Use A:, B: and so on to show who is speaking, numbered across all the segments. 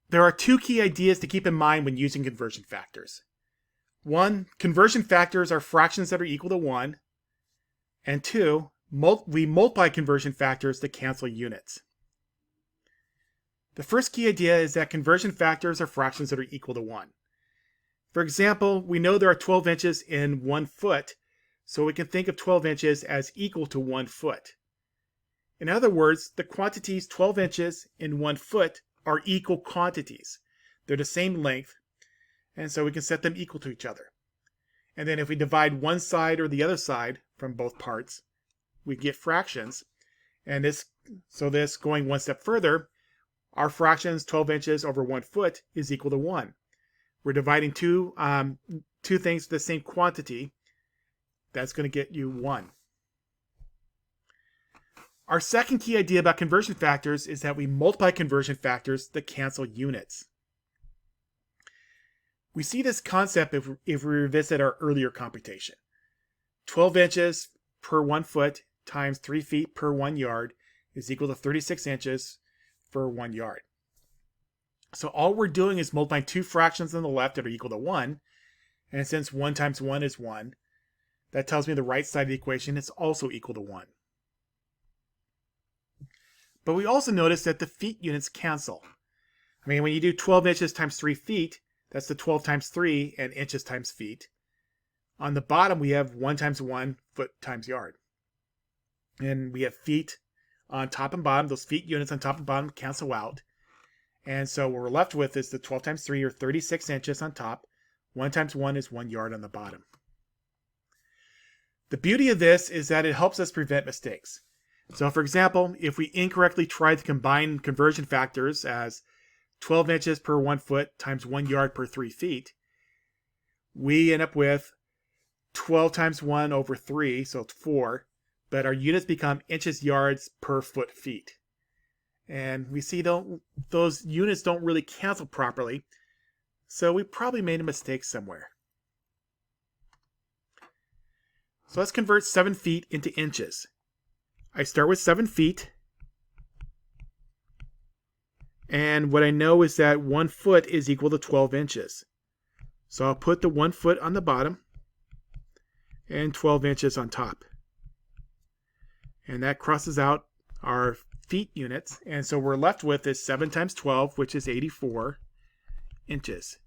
A: there are two key ideas to keep in mind when using conversion factors. One, conversion factors are fractions that are equal to 1. And two, we multiply conversion factors to cancel units. The first key idea is that conversion factors are fractions that are equal to 1. For example, we know there are 12 inches in 1 foot, so we can think of 12 inches as equal to 1 foot. In other words, the quantities 12 inches and 1 foot are equal quantities. They're the same length, and so we can set them equal to each other. And then if we divide one side or the other side from both parts, we get fractions. And this going one step further, our fractions 12 inches over 1 foot is equal to 1. We're dividing two things to the same quantity. That's going to get you 1. Our second key idea about conversion factors is that we multiply conversion factors to cancel units. We see this concept if we revisit our earlier computation. 12 inches per 1 foot times 3 feet per 1 yard is equal to 36 inches for 1 yard. So all we're doing is multiplying two fractions on the left that are equal to 1. And since 1 times 1 is 1, that tells me the right side of the equation is also equal to 1. But we also notice that the feet units cancel. I mean, when you do 12 inches times 3 feet, that's the 12 times 3 and inches times feet. On the bottom, we have 1 times 1 foot times yard. And we have feet on top and bottom. Those feet units on top and bottom cancel out. And so what we're left with is the 12 times 3 or 36 inches on top. 1 times 1 is 1 yard on the bottom. The beauty of this is that it helps us prevent mistakes. So for example, if we incorrectly try to combine conversion factors as 12 inches per 1 foot times 1 yard per 3 feet, we end up with 12 times 1 over 3, so it's 4, but our units become inches yards per foot feet. And we see those units don't really cancel properly, so we probably made a mistake somewhere. So let's convert 7 feet into inches. I start with 7 feet. And what I know is that 1 foot is equal to 12 inches. So I'll put the 1 foot on the bottom and 12 inches on top. And that crosses out our feet units. And so we're left with is 7 times 12, which is 84 inches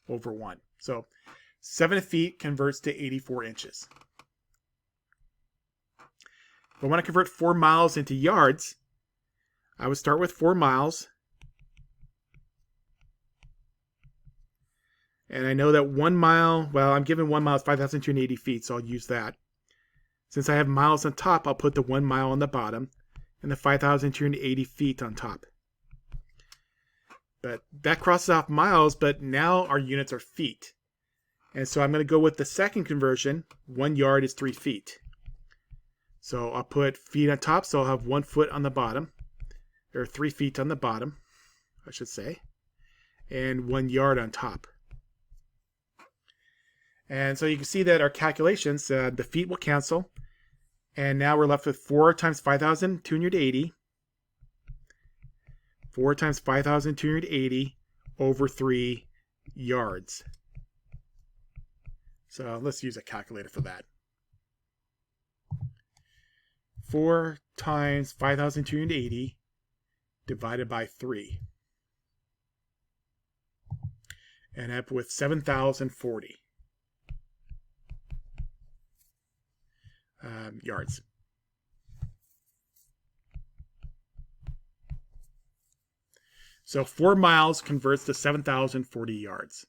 A: over 1. So 7 feet converts to 84 inches. If I want to convert 4 miles into yards, I would start with 4 miles. And I know that 1 mile, well, I'm given 1 mile is 5,280 feet, so I'll use that. Since I have miles on top, I'll put the 1 mile on the bottom and the 5,280 feet on top. But that crosses off miles, but now our units are feet. And so I'm going to go with the second conversion. 1 yard is 3 feet. So I'll put feet on top, so I'll have 1 foot on the bottom. Or 3 feet on the bottom, I should say. And 1 yard on top. And so you can see that our calculations, the feet will cancel. And now we're left with 4 times 5,280. 4 times 5,280 over 3 yards. So let's use a calculator for that. 4 times 5,280 divided by 3. And up with 7,040 yards. So 4 miles converts to 7,040 yards.